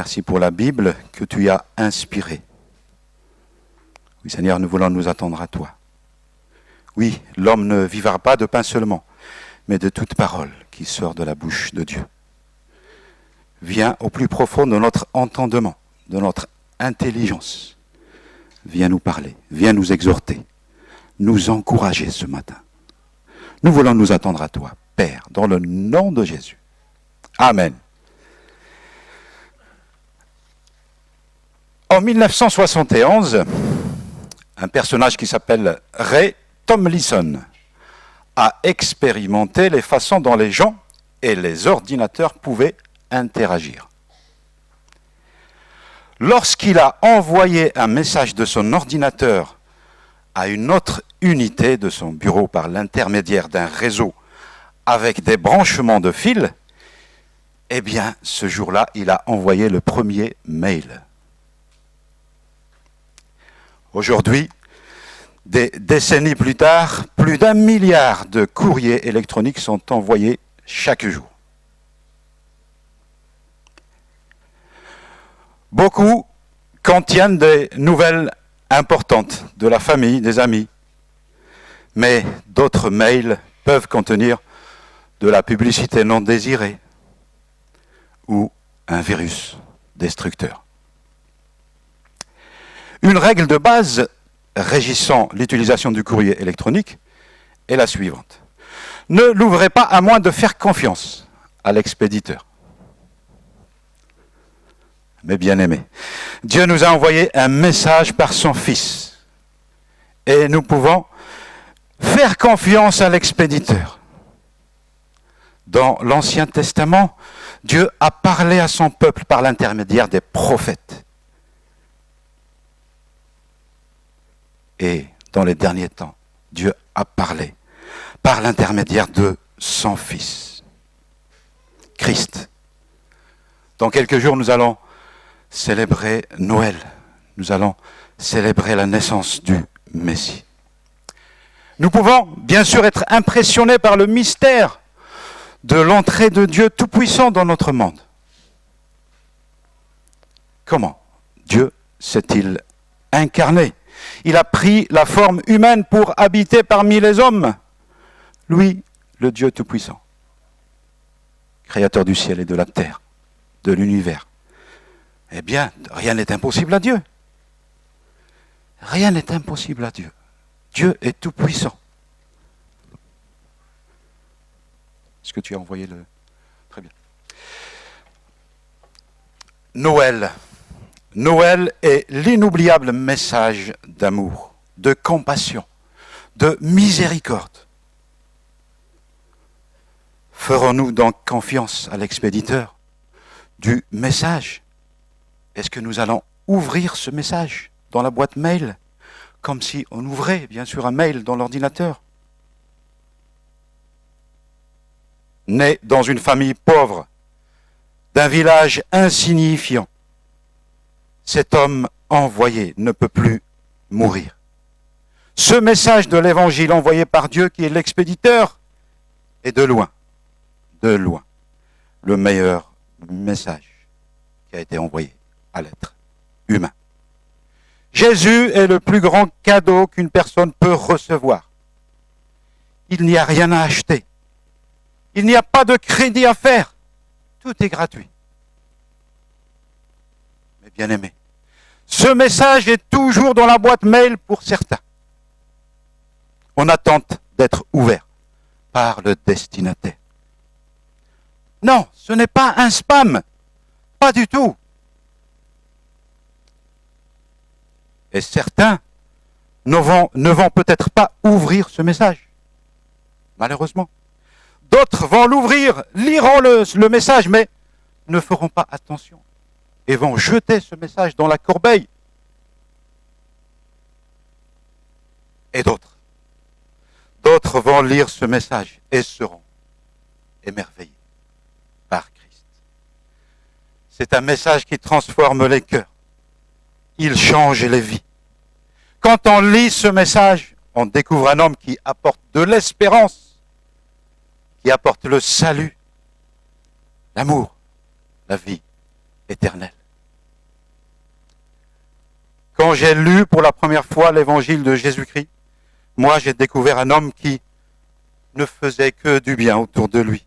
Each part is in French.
Merci pour la Bible que tu as inspirée. Oui, Seigneur, nous voulons nous attendre à toi. Oui, l'homme ne vivra pas de pain seulement, mais de toute parole qui sort de la bouche de Dieu. Viens au plus profond de notre entendement, de notre intelligence. Viens nous parler, viens nous exhorter, nous encourager ce matin. Nous voulons nous attendre à toi, Père, dans le nom de Jésus. Amen. En 1971, un personnage qui s'appelle Ray Tomlinson a expérimenté les façons dont les gens et les ordinateurs pouvaient interagir. Lorsqu'il a envoyé un message de son ordinateur à une autre unité de son bureau par l'intermédiaire d'un réseau avec des branchements de fils, eh bien, ce jour-là, il a envoyé le premier mail. Aujourd'hui, des décennies plus tard, plus d'1 milliard de courriers électroniques sont envoyés chaque jour. Beaucoup contiennent des nouvelles importantes de la famille, des amis, mais d'autres mails peuvent contenir de la publicité non désirée ou un virus destructeur. Une règle de base régissant l'utilisation du courrier électronique est la suivante. Ne l'ouvrez pas à moins de faire confiance à l'expéditeur. Mes bien-aimés, Dieu nous a envoyé un message par son Fils. Et nous pouvons faire confiance à l'expéditeur. Dans l'Ancien Testament, Dieu a parlé à son peuple par l'intermédiaire des prophètes. Et dans les derniers temps, Dieu a parlé par l'intermédiaire de son Fils, Christ. Dans quelques jours, nous allons célébrer Noël. Nous allons célébrer la naissance du Messie. Nous pouvons bien sûr être impressionnés par le mystère de l'entrée de Dieu Tout-Puissant dans notre monde. Comment Dieu s'est-il incarné? Il a pris la forme humaine pour habiter parmi les hommes. Lui, le Dieu Tout-Puissant, créateur du ciel et de la terre, de l'univers. Eh bien, rien n'est impossible à Dieu. Rien n'est impossible à Dieu. Dieu est tout-puissant. Est-ce que tu as envoyé le... Très bien. Noël. Noël est l'inoubliable message d'amour, de compassion, de miséricorde. Ferons-nous donc confiance à l'expéditeur du message? Est-ce que nous allons ouvrir ce message dans la boîte mail, comme si on ouvrait, bien sûr, un mail dans l'ordinateur? Né dans une famille pauvre, d'un village insignifiant, cet homme envoyé ne peut plus mourir. Ce message de l'évangile envoyé par Dieu, qui est l'expéditeur, est de loin, le meilleur message qui a été envoyé à l'être humain. Jésus est le plus grand cadeau qu'une personne peut recevoir. Il n'y a rien à acheter. Il n'y a pas de crédit à faire. Tout est gratuit. Mais bien aimé, ce message est toujours dans la boîte mail pour certains. On attend d'être ouvert par le destinataire. Non, ce n'est pas un spam. Pas du tout. Et certains ne vont peut-être pas ouvrir ce message, malheureusement. D'autres vont l'ouvrir, liront le message, mais ne feront pas attention et vont jeter ce message dans la corbeille. Et d'autres vont lire ce message et seront émerveillés par Christ. C'est un message qui transforme les cœurs. Il change les vies. Quand on lit ce message, on découvre un homme qui apporte de l'espérance, qui apporte le salut, l'amour, la vie éternelle. Quand j'ai lu pour la première fois l'évangile de Jésus-Christ, moi j'ai découvert un homme qui ne faisait que du bien autour de lui.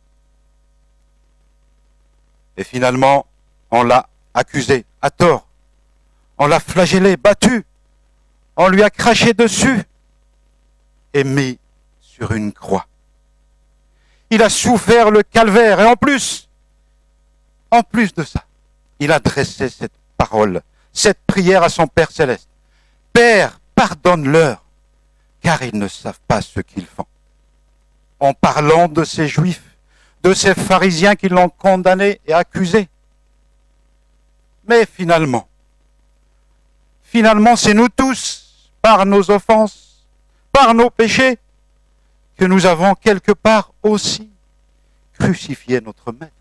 Et finalement, on l'a accusé à tort. On l'a flagellé, battu. On lui a craché dessus et mis sur une croix. Il a souffert le calvaire et en plus de ça, il a adressé cette parole, cette prière à son Père céleste. Père, pardonne-leur, car ils ne savent pas ce qu'ils font. En parlant de ces Juifs, de ces pharisiens qui l'ont condamné et accusé. Mais finalement, c'est nous tous, par nos offenses, par nos péchés, que nous avons quelque part aussi crucifié notre Maître.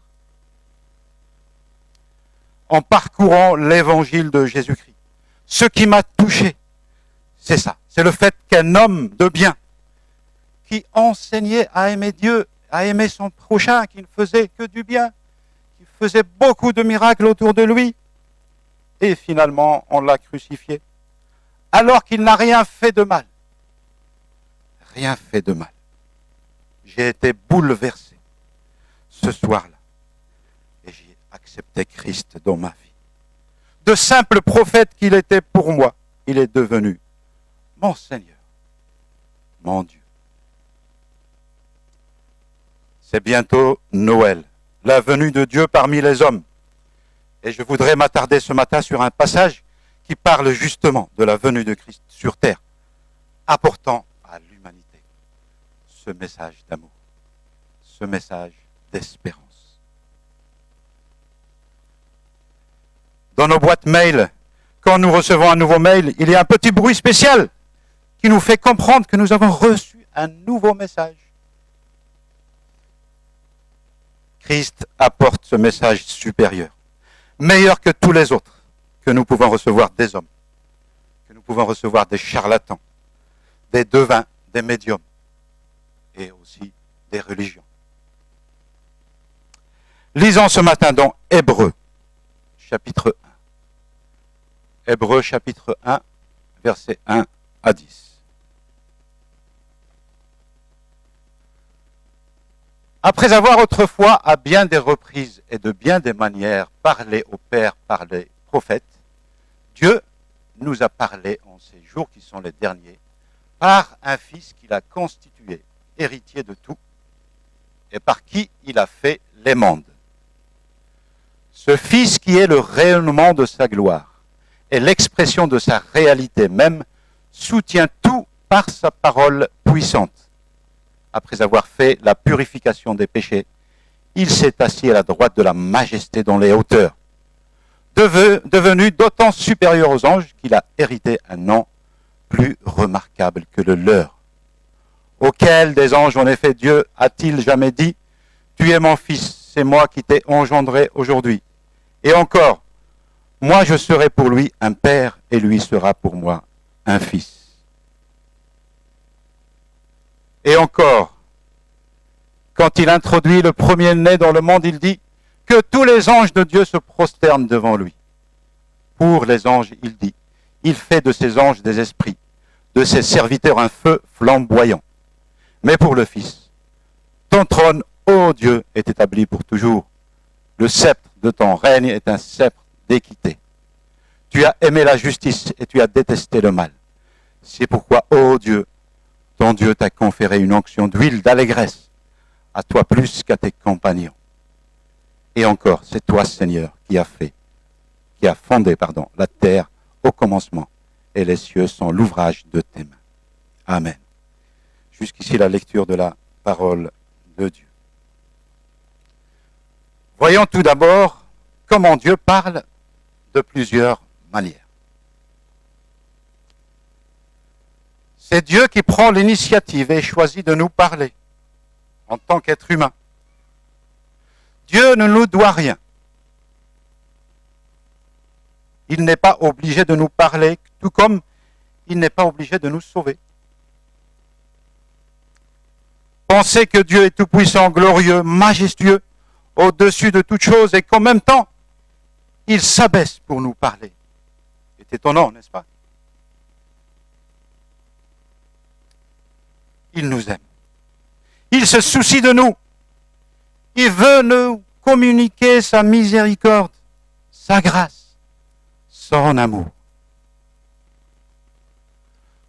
En parcourant l'évangile de Jésus-Christ, ce qui m'a touché, c'est ça. C'est le fait qu'un homme de bien, qui enseignait à aimer Dieu, à aimer son prochain, qui ne faisait que du bien, qui faisait beaucoup de miracles autour de lui, et finalement on l'a crucifié, alors qu'il n'a rien fait de mal. Rien fait de mal. J'ai été bouleversé ce soir-là, et j'ai accepté Christ dans ma vie. De simple prophète qu'il était pour moi, il est devenu mon Seigneur, mon Dieu. C'est bientôt Noël, la venue de Dieu parmi les hommes. Et je voudrais m'attarder ce matin sur un passage qui parle justement de la venue de Christ sur terre, apportant à l'humanité ce message d'amour, ce message d'espérance. Dans nos boîtes mail, quand nous recevons un nouveau mail, il y a un petit bruit spécial qui nous fait comprendre que nous avons reçu un nouveau message. Christ apporte ce message supérieur, meilleur que tous les autres que nous pouvons recevoir des hommes, que nous pouvons recevoir des charlatans, des devins, des médiums et aussi des religions. Lisons ce matin dans Hébreux, chapitre 1. Hébreux, chapitre 1, versets 1 à 10. Après avoir autrefois, à bien des reprises et de bien des manières, parlé au Père par les prophètes, Dieu nous a parlé en ces jours qui sont les derniers, par un Fils qu'il a constitué, héritier de tout, et par qui il a fait les mondes. Ce Fils qui est le rayonnement de sa gloire et l'expression de sa réalité même, soutient tout par sa parole puissante. Après avoir fait la purification des péchés, il s'est assis à la droite de la majesté dans les hauteurs, devenu d'autant supérieur aux anges qu'il a hérité un nom plus remarquable que le leur. Auquel des anges, en effet, Dieu a-t-il jamais dit « Tu es mon fils, c'est moi qui t'ai engendré aujourd'hui. » Et encore, « Moi je serai pour lui un père et lui sera pour moi un fils. » Et encore, quand il introduit le premier-né dans le monde, il dit que tous les anges de Dieu se prosternent devant lui. Pour les anges, il dit, il fait de ses anges des esprits, de ses serviteurs un feu flamboyant. Mais pour le Fils, ton trône, ô Dieu, est établi pour toujours. Le sceptre de ton règne est un sceptre d'équité. Tu as aimé la justice et tu as détesté le mal. C'est pourquoi, ô Dieu, ton Dieu t'a conféré une onction d'huile d'allégresse, à toi plus qu'à tes compagnons. Et encore, c'est toi, Seigneur, qui a fondé la terre au commencement, et les cieux sont l'ouvrage de tes mains. Amen. Jusqu'ici la lecture de la parole de Dieu. Voyons tout d'abord comment Dieu parle de plusieurs manières. C'est Dieu qui prend l'initiative et choisit de nous parler en tant qu'être humain. Dieu ne nous doit rien. Il n'est pas obligé de nous parler, tout comme il n'est pas obligé de nous sauver. Pensez que Dieu est tout-puissant, glorieux, majestueux, au-dessus de toute chose, et qu'en même temps, il s'abaisse pour nous parler. C'est étonnant, n'est-ce pas? il nous aime. Il se soucie de nous. Il veut nous communiquer sa miséricorde, sa grâce, son amour.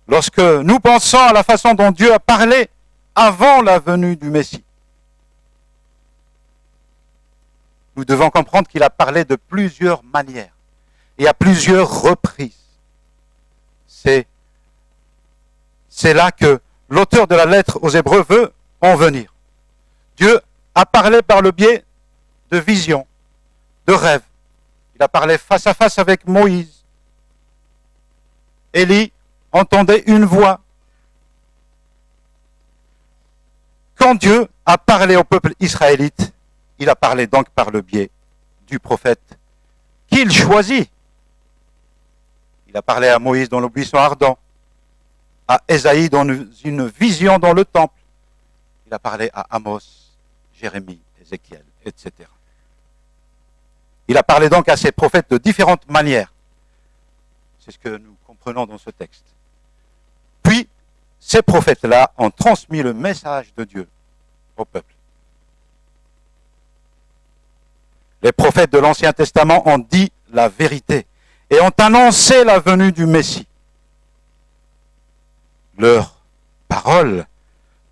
Lorsque nous pensons à la façon dont Dieu a parlé avant la venue du Messie, nous devons comprendre qu'il a parlé de plusieurs manières et à plusieurs reprises. C'est là que l'auteur de la lettre aux Hébreux veut en venir. Dieu a parlé par le biais de visions, de rêves. Il a parlé face à face avec Moïse. Élie entendait une voix. Quand Dieu a parlé au peuple israélite, il a parlé donc par le biais du prophète qu'il choisit. Il a parlé à Moïse dans le buisson ardent, à Ésaïe dans une vision dans le temple. Il a parlé à Amos, Jérémie, Ézéchiel, etc. Il a parlé donc à ces prophètes de différentes manières. C'est ce que nous comprenons dans ce texte. Puis, ces prophètes-là ont transmis le message de Dieu au peuple. Les prophètes de l'Ancien Testament ont dit la vérité et ont annoncé la venue du Messie. Leurs paroles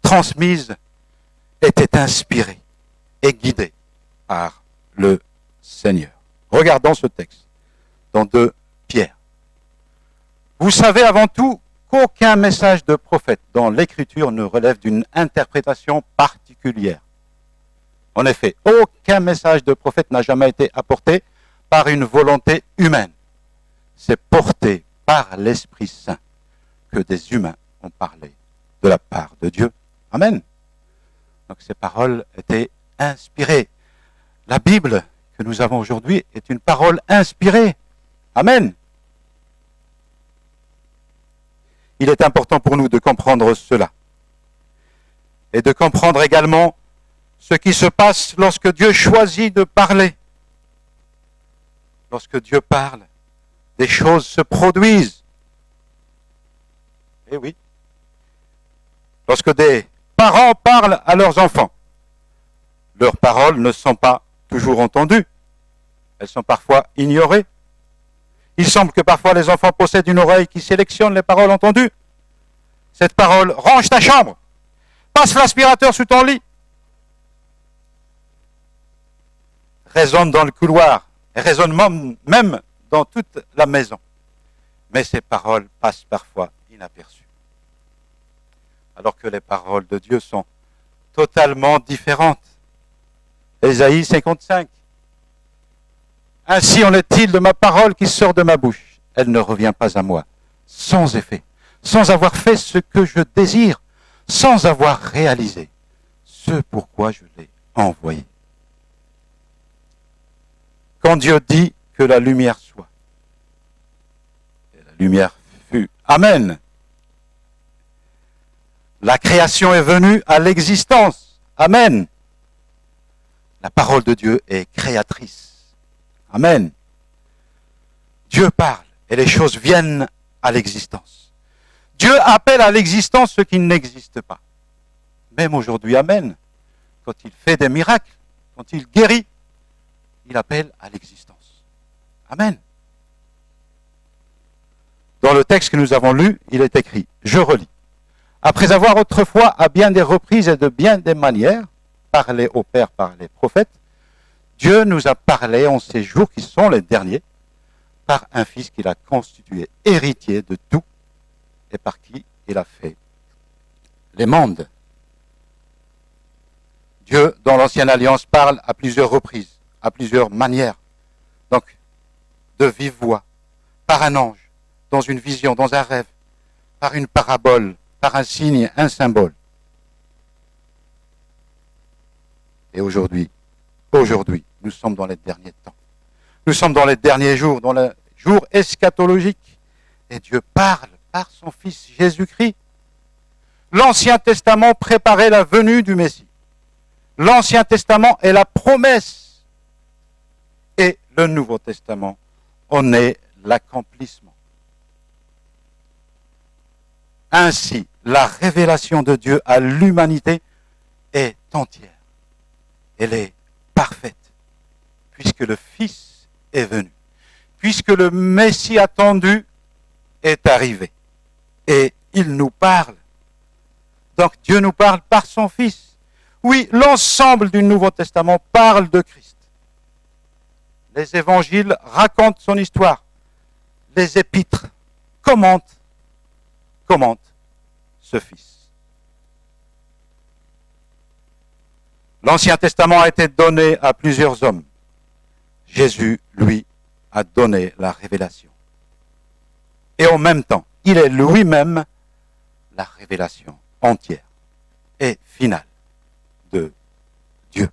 transmises étaient inspirées et guidées par le Seigneur. Regardons ce texte dans 2 Pierre. Vous savez avant tout qu'aucun message de prophète dans l'Écriture ne relève d'une interprétation particulière. En effet, aucun message de prophète n'a jamais été apporté par une volonté humaine. C'est porté par l'Esprit Saint que des humains ont parlé de la part de Dieu. Amen. Donc ces paroles étaient inspirées. La Bible que nous avons aujourd'hui est une parole inspirée. Amen. Il est important pour nous de comprendre cela. Et de comprendre également ce qui se passe lorsque Dieu choisit de parler. Lorsque Dieu parle, des choses se produisent. Eh oui. Lorsque des parents parlent à leurs enfants, leurs paroles ne sont pas toujours entendues. Elles sont parfois ignorées. Il semble que parfois les enfants possèdent une oreille qui sélectionne les paroles entendues. Cette parole: range ta chambre, passe l'aspirateur sous ton lit, résonne dans le couloir, et résonne même dans toute la maison. Mais ces paroles passent parfois inaperçues. Alors que les paroles de Dieu sont totalement différentes. Ésaïe 55. Ainsi en est-il de ma parole qui sort de ma bouche. Elle ne revient pas à moi, sans effet, sans avoir fait ce que je désire, sans avoir réalisé ce pourquoi je l'ai envoyé. Quand Dieu dit que la lumière soit, et la lumière fut. Amen. La création est venue à l'existence. Amen. La parole de Dieu est créatrice. Amen. Dieu parle et les choses viennent à l'existence. Dieu appelle à l'existence ce qui n'existe pas. Même aujourd'hui, amen. Quand il fait des miracles, quand il guérit, il appelle à l'existence. Amen. Dans le texte que nous avons lu, il est écrit, je relis. Après avoir autrefois, à bien des reprises et de bien des manières, parlé au Père par les prophètes, Dieu nous a parlé en ces jours qui sont les derniers, par un Fils qu'il a constitué héritier de tout et par qui il a fait les mondes. Dieu, dans l'Ancienne Alliance, parle à plusieurs reprises, à plusieurs manières. Donc, de vive voix, par un ange, dans une vision, dans un rêve, par une parabole, par un signe, un symbole. Et aujourd'hui, nous sommes dans les derniers temps. Nous sommes dans les derniers jours, dans les jours eschatologiques. Et Dieu parle par son Fils Jésus-Christ. L'Ancien Testament préparait la venue du Messie. L'Ancien Testament est la promesse. Et le Nouveau Testament en est l'accomplissement. Ainsi, la révélation de Dieu à l'humanité est entière. Elle est parfaite, puisque le Fils est venu, puisque le Messie attendu est arrivé. Et il nous parle. Donc Dieu nous parle par son Fils. Oui, l'ensemble du Nouveau Testament parle de Christ. Les évangiles racontent son histoire. Les épîtres commentent ce Fils. L'Ancien Testament a été donné à plusieurs hommes. Jésus, lui, a donné la révélation. Et en même temps, il est lui-même la révélation entière et finale de Dieu.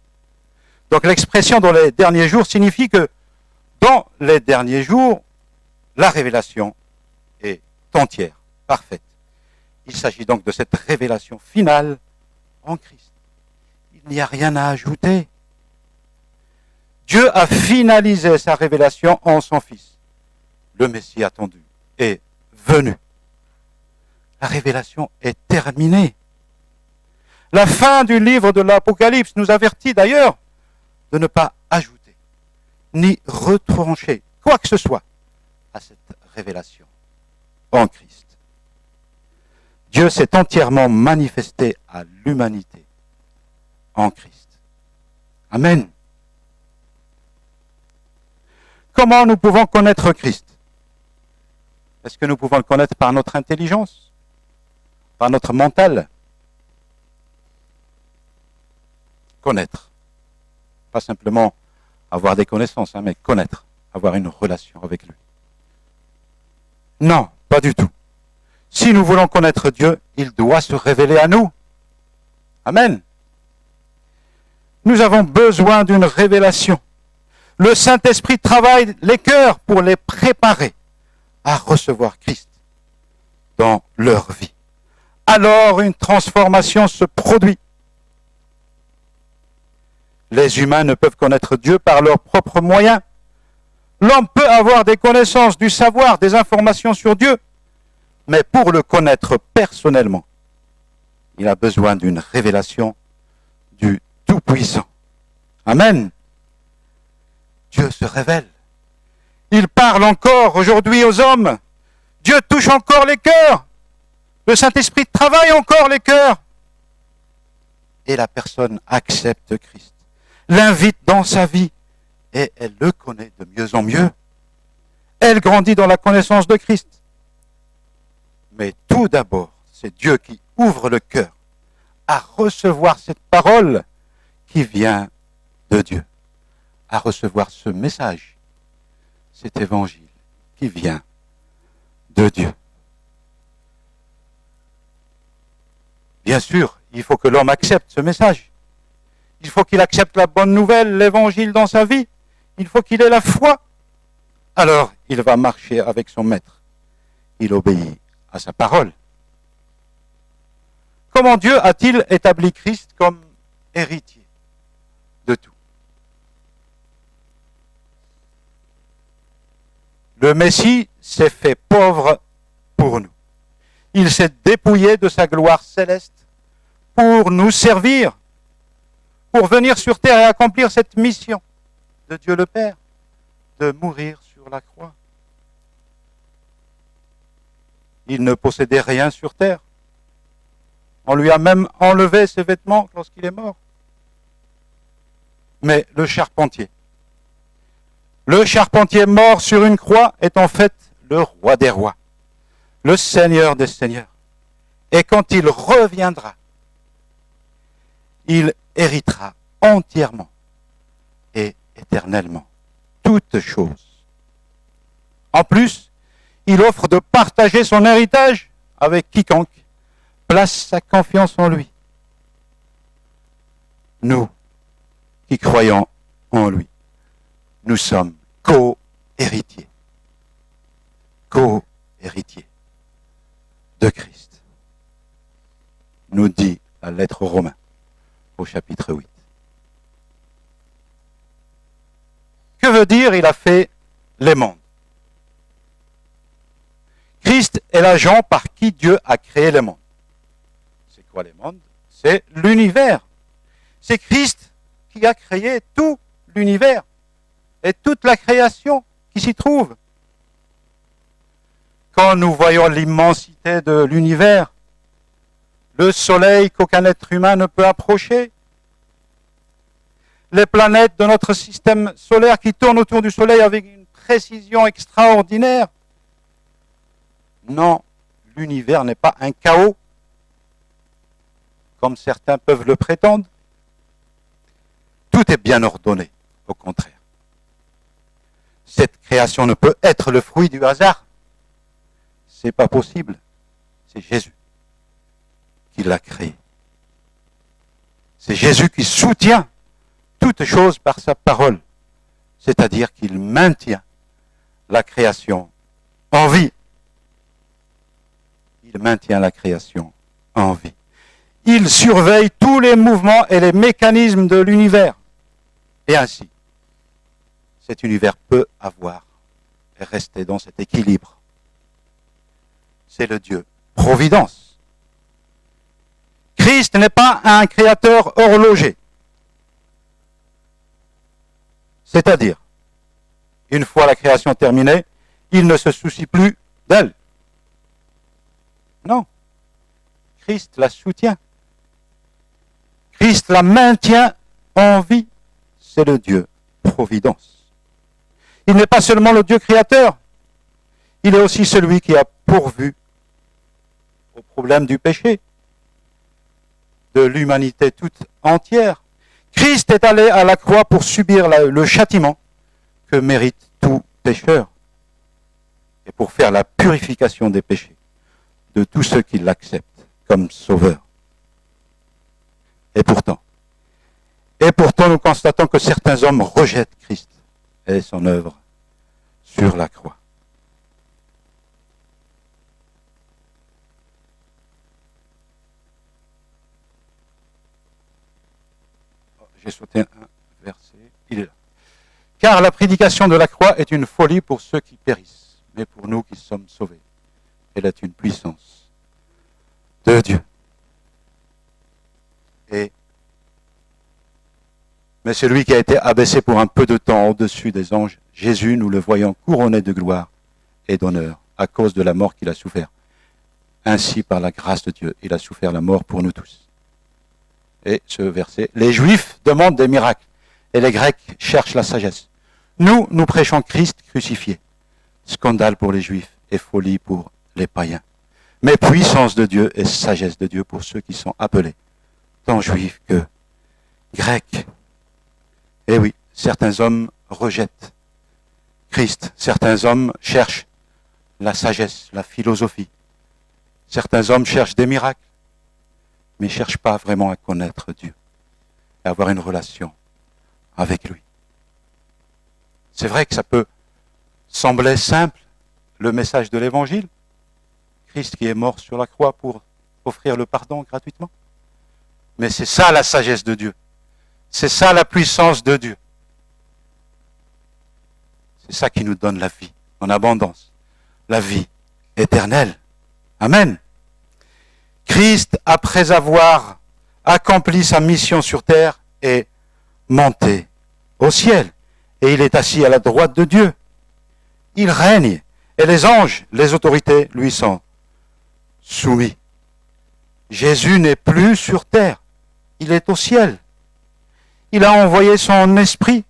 Donc l'expression dans les derniers jours signifie que dans les derniers jours, la révélation est entière, parfaite. Il s'agit donc de cette révélation finale en Christ. Il n'y a rien à ajouter. Dieu a finalisé sa révélation en son Fils. Le Messie attendu est venu. La révélation est terminée. La fin du livre de l'Apocalypse nous avertit d'ailleurs de ne pas ajouter ni retrancher quoi que ce soit à cette révélation en Christ. Dieu s'est entièrement manifesté à l'humanité en Christ. Amen. Comment nous pouvons connaître Christ? Est-ce que nous pouvons le connaître par notre intelligence? Par notre mental? Connaître. Pas simplement avoir des connaissances, mais connaître, avoir une relation avec lui. Non, pas du tout. Si nous voulons connaître Dieu, il doit se révéler à nous. Amen. Nous avons besoin d'une révélation. Le Saint-Esprit travaille les cœurs pour les préparer à recevoir Christ dans leur vie. Alors une transformation se produit. Les humains ne peuvent connaître Dieu par leurs propres moyens. L'homme peut avoir des connaissances, du savoir, des informations sur Dieu, mais pour le connaître personnellement, il a besoin d'une révélation du Tout-Puissant. Amen. Dieu se révèle. Il parle encore aujourd'hui aux hommes. Dieu touche encore les cœurs. Le Saint-Esprit travaille encore les cœurs. Et la personne accepte Christ, l'invite dans sa vie, et elle le connaît de mieux en mieux. Elle grandit dans la connaissance de Christ. Mais tout d'abord, c'est Dieu qui ouvre le cœur à recevoir cette parole qui vient de Dieu, à recevoir ce message, cet évangile qui vient de Dieu. Bien sûr, il faut que l'homme accepte ce message. Il faut qu'il accepte la bonne nouvelle, l'évangile dans sa vie. Il faut qu'il ait la foi. Alors, il va marcher avec son maître. Il obéit à sa parole. Comment Dieu a-t-il établi Christ comme héritier de tout? Le Messie s'est fait pauvre pour nous. Il s'est dépouillé de sa gloire céleste pour nous servir, pour venir sur terre et accomplir cette mission de Dieu le Père, de mourir sur la croix. Il ne possédait rien sur terre. On lui a même enlevé ses vêtements lorsqu'il est mort. Mais le charpentier mort sur une croix est en fait le roi des rois, le Seigneur des seigneurs. Et quand il reviendra, il héritera entièrement et éternellement toutes choses. En plus, il offre de partager son héritage avec quiconque place sa confiance en lui. Nous, qui croyons en lui, nous sommes co-héritiers. Co-héritiers de Christ. Nous dit la lettre aux Romains au chapitre 8. Que veut dire il a fait les mondes? Christ est l'agent par qui Dieu a créé les mondes. voit les mondes, c'est l'univers. C'est Christ qui a créé tout l'univers et toute la création qui s'y trouve. Quand nous voyons l'immensité de l'univers, le soleil qu'aucun être humain ne peut approcher, les planètes de notre système solaire qui tournent autour du soleil avec une précision extraordinaire. Non, l'univers n'est pas un chaos, comme certains peuvent le prétendre. Tout est bien ordonné, au contraire. Cette création ne peut être le fruit du hasard. C'est pas possible. C'est Jésus qui l'a créé. C'est Jésus qui soutient toute chose par sa parole. C'est-à-dire qu'il maintient la création en vie. Il maintient la création en vie. Il surveille tous les mouvements et les mécanismes de l'univers. Et ainsi, cet univers peut avoir et rester dans cet équilibre. C'est le Dieu Providence. Christ n'est pas un créateur horloger. C'est-à-dire, une fois la création terminée, il ne se soucie plus d'elle. Non. Christ la soutient. Christ la maintient en vie. C'est le Dieu Providence. Il n'est pas seulement le Dieu créateur, il est aussi celui qui a pourvu au problème du péché, de l'humanité toute entière. Christ est allé à la croix pour subir le châtiment que mérite tout pécheur et pour faire la purification des péchés de tous ceux qui l'acceptent comme sauveur. Et pourtant, nous constatons que certains hommes rejettent Christ et son œuvre sur la croix. J'ai sauté un verset, il est là. Car la prédication de la croix est une folie pour ceux qui périssent, mais pour nous qui sommes sauvés, elle est une puissance de Dieu. Mais celui qui a été abaissé pour un peu de temps au-dessus des anges, Jésus, nous le voyons couronné de gloire et d'honneur à cause de la mort qu'il a souffert. Ainsi, par la grâce de Dieu, il a souffert la mort pour nous tous. Et ce verset, les Juifs demandent des miracles et les Grecs cherchent la sagesse. Nous prêchons Christ crucifié. Scandale pour les Juifs et folie pour les païens. Mais puissance de Dieu et sagesse de Dieu pour ceux qui sont appelés, tant Juifs que Grecs. Eh oui, certains hommes rejettent Christ. Certains hommes cherchent la sagesse, la philosophie. Certains hommes cherchent des miracles, mais ne cherchent pas vraiment à connaître Dieu et à avoir une relation avec lui. C'est vrai que ça peut sembler simple, le message de l'Évangile. Christ qui est mort sur la croix pour offrir le pardon gratuitement. Mais c'est ça la sagesse de Dieu. C'est ça la puissance de Dieu. C'est ça qui nous donne la vie en abondance. La vie éternelle. Amen. Christ, après avoir accompli sa mission sur terre, est monté au ciel. Et il est assis à la droite de Dieu. Il règne. Et les anges, les autorités, lui sont soumis. Jésus n'est plus sur terre. Il est au ciel. Il a envoyé son esprit.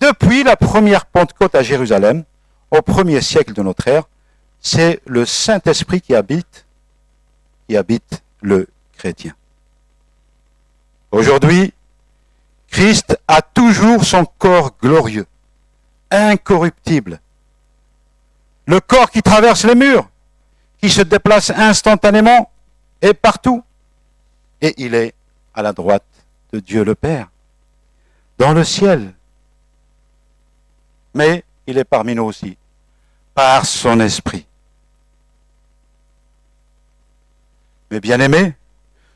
Depuis la première Pentecôte à Jérusalem, au 1er siècle de notre ère, c'est le Saint-Esprit qui habite le chrétien. Aujourd'hui, Christ a toujours son corps glorieux, incorruptible. Le corps qui traverse les murs, qui se déplace instantanément et partout. Et il est à la droite de Dieu le Père, dans le ciel. Mais il est parmi nous aussi, par son esprit. Mais bien aimés,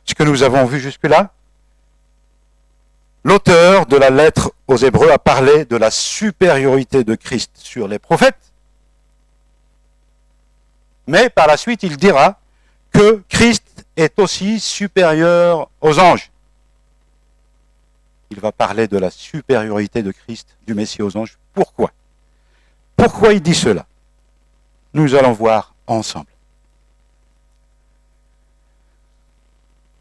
ce que nous avons vu jusque-là, l'auteur de la lettre aux Hébreux a parlé de la supériorité de Christ sur les prophètes. Mais par la suite, il dira que Christ est aussi supérieur aux anges. Il va parler de la supériorité de Christ, du Messie aux anges. Pourquoi? Pourquoi il dit cela? Nous allons voir ensemble.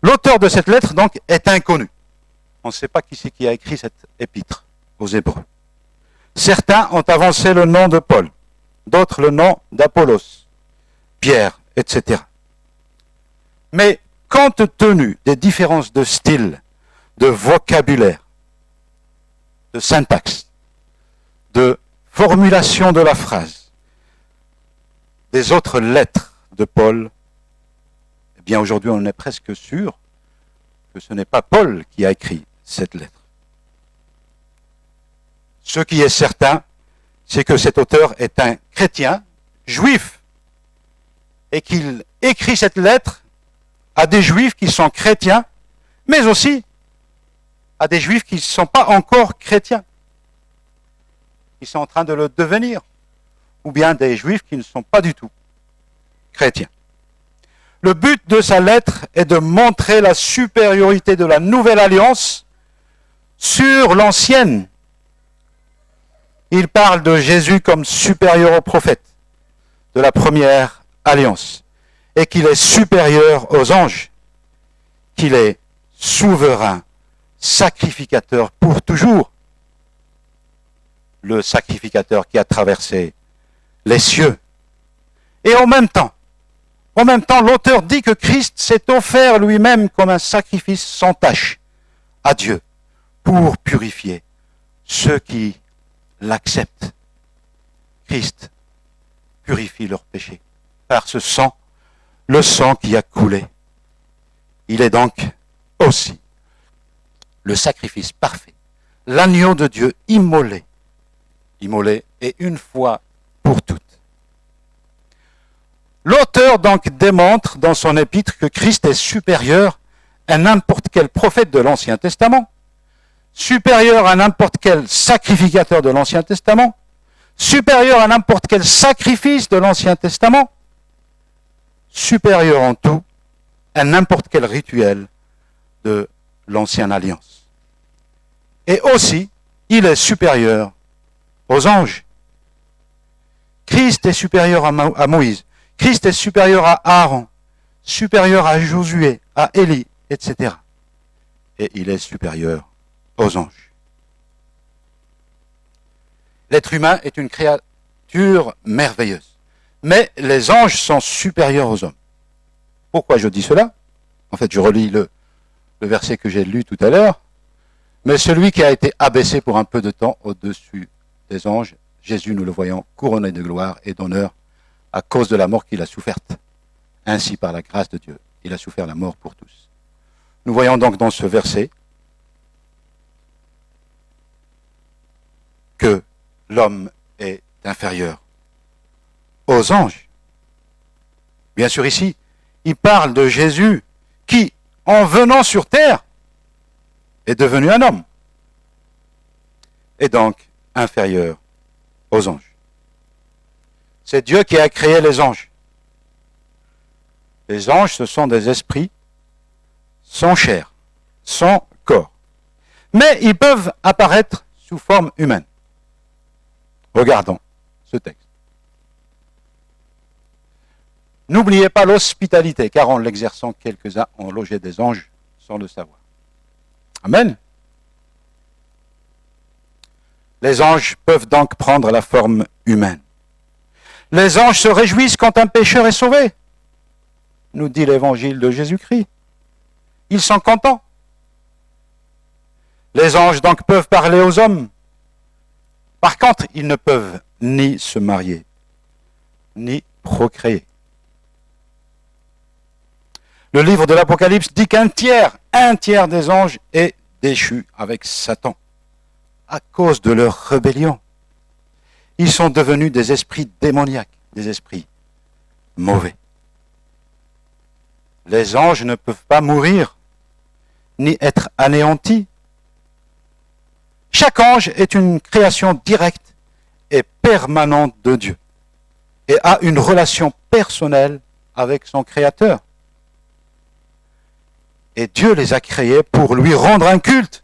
L'auteur de cette lettre, donc, est inconnu. On ne sait pas qui c'est qui a écrit cette épître aux Hébreux. Certains ont avancé le nom de Paul, d'autres le nom d'Apollos, Pierre, etc. Mais compte tenu des différences de style, de vocabulaire, de syntaxe, de formulation de la phrase, des autres lettres de Paul, eh bien aujourd'hui on est presque sûr que ce n'est pas Paul qui a écrit cette lettre. Ce qui est certain, c'est que cet auteur est un chrétien juif et qu'il écrit cette lettre à des juifs qui sont chrétiens, mais aussi à des juifs qui ne sont pas encore chrétiens, qui sont en train de le devenir, ou bien des juifs qui ne sont pas du tout chrétiens. Le but de sa lettre est de montrer la supériorité de la nouvelle alliance sur l'ancienne. Il parle de Jésus comme supérieur aux prophètes de la première alliance et qu'il est supérieur aux anges, qu'il est souverain, sacrificateur pour toujours. Le sacrificateur qui a traversé les cieux. Et en même temps, l'auteur dit que Christ s'est offert lui-même comme un sacrifice sans tache à Dieu pour purifier ceux qui l'acceptent. Christ purifie leurs péchés par ce sang, le sang qui a coulé. Il est donc aussi le sacrifice parfait, l'agneau de Dieu immolé et une fois pour toutes. L'auteur donc démontre dans son épître que Christ est supérieur à n'importe quel prophète de l'Ancien Testament, supérieur à n'importe quel sacrificateur de l'Ancien Testament, supérieur à n'importe quel sacrifice de l'Ancien Testament, supérieur en tout à n'importe quel rituel de l'Ancienne Alliance. Et aussi, il est supérieur aux anges. Christ est supérieur à Moïse. Christ est supérieur à Aaron, supérieur à Josué, à Élie, etc. Et il est supérieur aux anges. L'être humain est une créature merveilleuse. Mais les anges sont supérieurs aux hommes. Pourquoi je dis cela? En fait, je relis le verset que j'ai lu tout à l'heure. Mais celui qui a été abaissé pour un peu de temps au-dessus des anges, Jésus, nous le voyons, couronné de gloire et d'honneur à cause de la mort qu'il a soufferte. Ainsi, par la grâce de Dieu, il a souffert la mort pour tous. Nous voyons donc dans ce verset que l'homme est inférieur aux anges. Bien sûr, ici, il parle de Jésus qui, en venant sur terre, est devenu un homme, et donc inférieur aux anges. C'est Dieu qui a créé les anges. Les anges, ce sont des esprits sans chair, sans corps. Mais ils peuvent apparaître sous forme humaine. Regardons ce texte. N'oubliez pas l'hospitalité, car en l'exerçant, quelques-uns ont logé des anges sans le savoir. Amen. Les anges peuvent donc prendre la forme humaine. Les anges se réjouissent quand un pécheur est sauvé, nous dit l'évangile de Jésus-Christ. Ils sont contents. Les anges donc peuvent parler aux hommes. Par contre, ils ne peuvent ni se marier, ni procréer. Le livre de l'Apocalypse dit qu'un tiers des anges est déchu avec Satan à cause de leur rébellion. Ils sont devenus des esprits démoniaques, des esprits mauvais. Les anges ne peuvent pas mourir, ni être anéantis. Chaque ange est une création directe et permanente de Dieu et a une relation personnelle avec son Créateur. Et Dieu les a créés pour lui rendre un culte.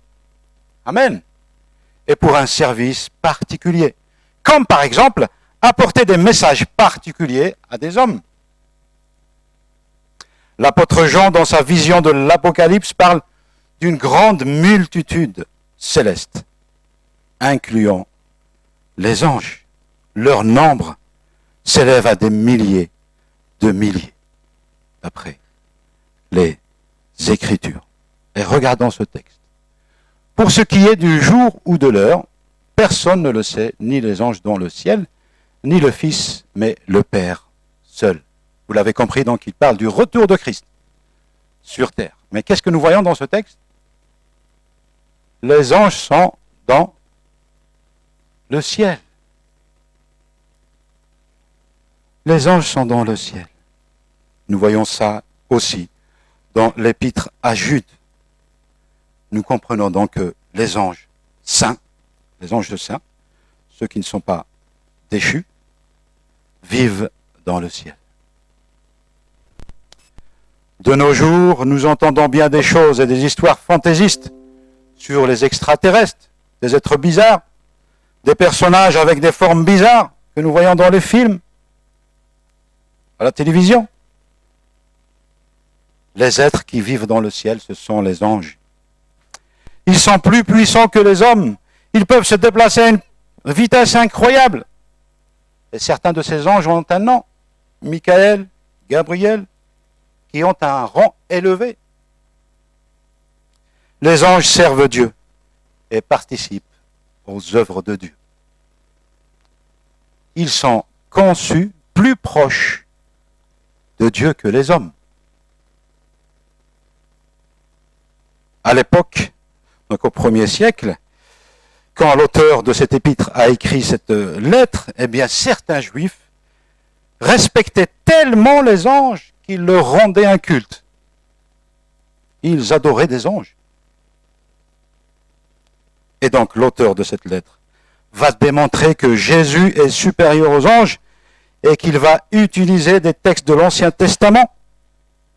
Amen. Et pour un service particulier. Comme par exemple, apporter des messages particuliers à des hommes. L'apôtre Jean, dans sa vision de l'Apocalypse, parle d'une grande multitude céleste, incluant les anges. Leur nombre s'élève à des milliers de milliers, d'après les Écritures. Et regardons ce texte. Pour ce qui est du jour ou de l'heure, personne ne le sait, ni les anges dans le ciel, ni le Fils, mais le Père seul. Vous l'avez compris, donc il parle du retour de Christ sur terre. Mais qu'est-ce que nous voyons dans ce texte? Les anges sont dans le ciel. Les anges sont dans le ciel. Nous voyons ça aussi dans l'épître à Jude. Nous comprenons donc que les anges saints, les anges saints, ceux qui ne sont pas déchus, vivent dans le ciel. De nos jours, nous entendons bien des choses et des histoires fantaisistes sur les extraterrestres, des êtres bizarres, des personnages avec des formes bizarres que nous voyons dans les films, à la télévision. Les êtres qui vivent dans le ciel, ce sont les anges. Ils sont plus puissants que les hommes. Ils peuvent se déplacer à une vitesse incroyable. Et certains de ces anges ont un nom. Michael, Gabriel, qui ont un rang élevé. Les anges servent Dieu et participent aux œuvres de Dieu. Ils sont conçus plus proches de Dieu que les hommes. À l'époque, donc au 1er siècle, quand l'auteur de cette épître a écrit cette lettre, eh bien certains juifs respectaient tellement les anges qu'ils leur rendaient un culte. Ils adoraient des anges. Et donc l'auteur de cette lettre va démontrer que Jésus est supérieur aux anges et qu'il va utiliser des textes de l'Ancien Testament,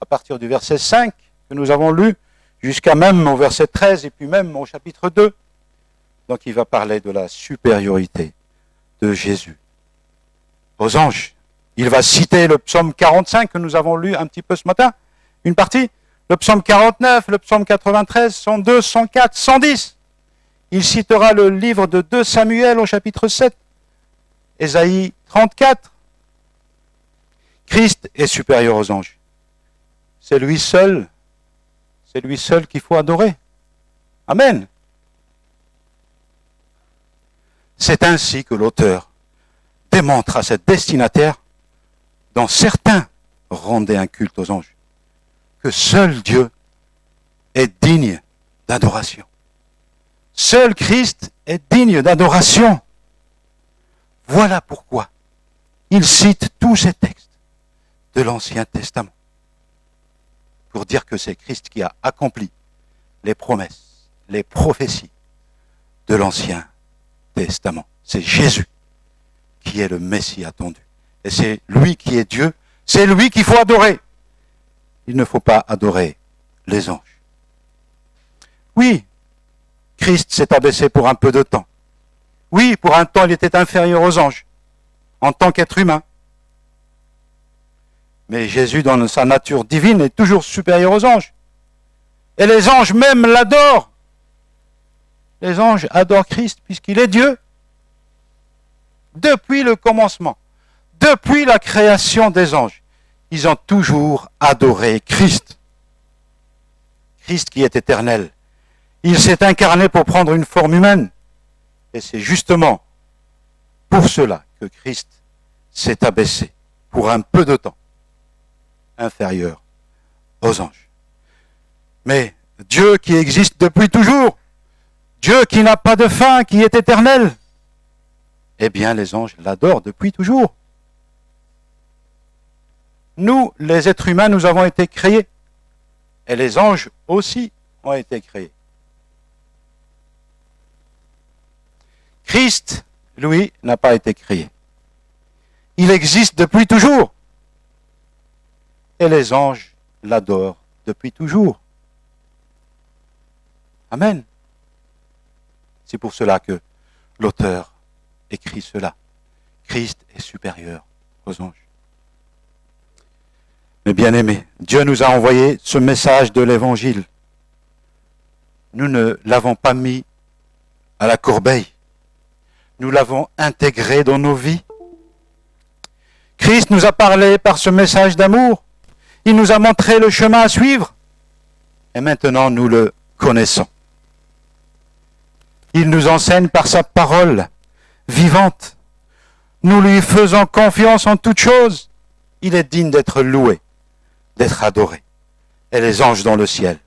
à partir du verset 5 que nous avons lu, jusqu'à même au verset 13 et puis même au chapitre 2. Donc il va parler de la supériorité de Jésus aux anges. Il va citer le psaume 45 que nous avons lu un petit peu ce matin, une partie, le psaume 49, le psaume 93, 102, 104, 110. Il citera le livre de 2 Samuel au chapitre 7, Ésaïe 34. Christ est supérieur aux anges. C'est lui seul qu'il faut adorer. Amen. C'est ainsi que l'auteur démontre à ses destinataires, dont certains rendaient un culte aux anges, que seul Dieu est digne d'adoration. Seul Christ est digne d'adoration. Voilà pourquoi il cite tous ces textes de l'Ancien Testament pour dire que c'est Christ qui a accompli les promesses, les prophéties de l'Ancien Testament. C'est Jésus qui est le Messie attendu. Et c'est lui qui est Dieu. C'est lui qu'il faut adorer. Il ne faut pas adorer les anges. Oui, Christ s'est abaissé pour un peu de temps. Oui, pour un temps, il était inférieur aux anges, en tant qu'être humain. Mais Jésus, dans sa nature divine, est toujours supérieur aux anges. Et les anges même l'adorent. Les anges adorent Christ puisqu'il est Dieu. Depuis le commencement, depuis la création des anges, ils ont toujours adoré Christ. Christ qui est éternel. Il s'est incarné pour prendre une forme humaine. Et c'est justement pour cela que Christ s'est abaissé pour un peu de temps, inférieur aux anges. Mais Dieu qui existe depuis toujours, Dieu qui n'a pas de fin, qui est éternel, eh bien les anges l'adorent depuis toujours. Nous, les êtres humains, nous avons été créés. Et les anges aussi ont été créés. Christ, lui, n'a pas été créé. Il existe depuis toujours. Et les anges l'adorent depuis toujours. Amen. C'est pour cela que l'auteur écrit cela. Christ est supérieur aux anges. Mais bien aimés, Dieu nous a envoyé ce message de l'Évangile. Nous ne l'avons pas mis à la corbeille. Nous l'avons intégré dans nos vies. Christ nous a parlé par ce message d'amour. Il nous a montré le chemin à suivre. Et maintenant, nous le connaissons. Il nous enseigne par sa parole vivante. Nous lui faisons confiance en toutes choses. Il est digne d'être loué, d'être adoré. Et les anges dans le ciel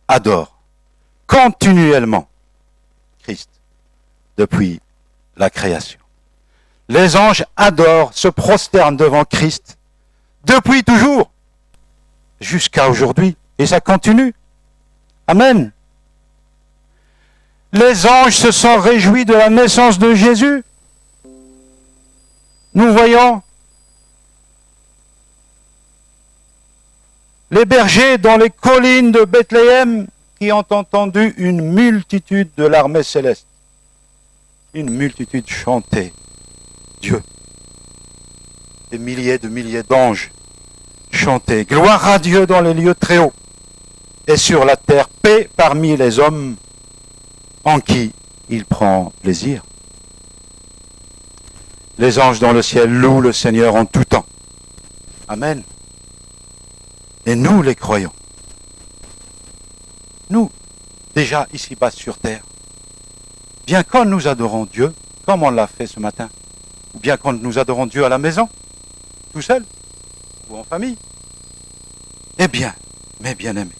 adorent continuellement Christ depuis la création. Les anges adorent, se prosternent devant Christ depuis toujours, jusqu'à aujourd'hui. Et ça continue. Amen. Les anges se sont réjouis de la naissance de Jésus. Nous voyons les bergers dans les collines de Bethléem qui ont entendu une multitude de l'armée céleste. Une multitude chantait Dieu. Des milliers de milliers d'anges chantaient gloire à Dieu dans les lieux très hauts et sur la terre paix parmi les hommes en qui il prend plaisir. Les anges dans le ciel louent le Seigneur en tout temps. Amen. Et nous les croyons. Nous, déjà ici-bas sur terre, bien quand nous adorons Dieu, comme on l'a fait ce matin, ou bien quand nous adorons Dieu à la maison, tout seul, ou en famille, eh bien, mes bien-aimés,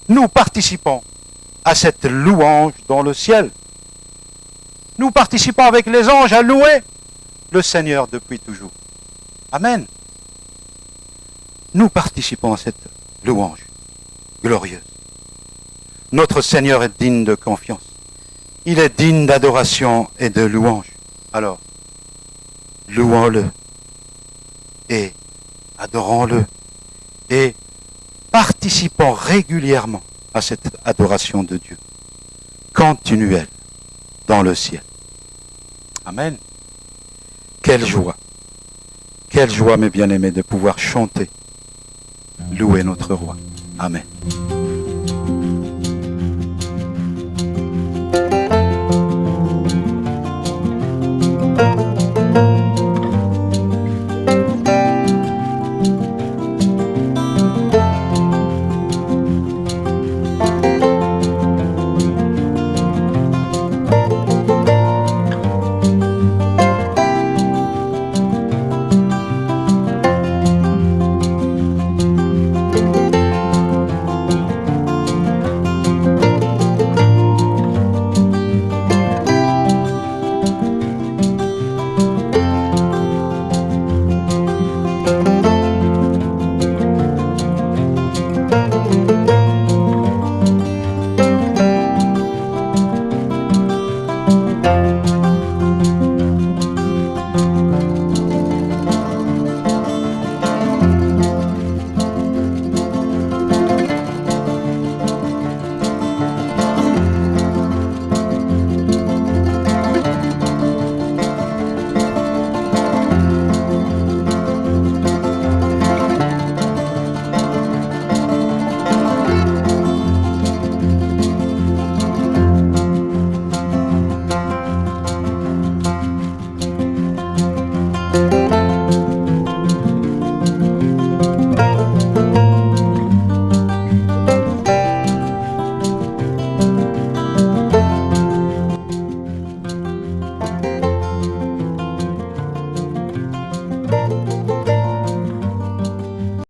nous participons à cette louange dans le ciel. Nous participons avec les anges à louer le Seigneur depuis toujours. Amen. Nous participons à cette louange glorieuse. Notre Seigneur est digne de confiance. Il est digne d'adoration et de louange. Alors, louons-le et adorons-le et participons régulièrement à cette adoration de Dieu, continuelle dans le ciel. Amen. Quelle joie, mes bien-aimés, de pouvoir chanter, louer notre roi. Amen.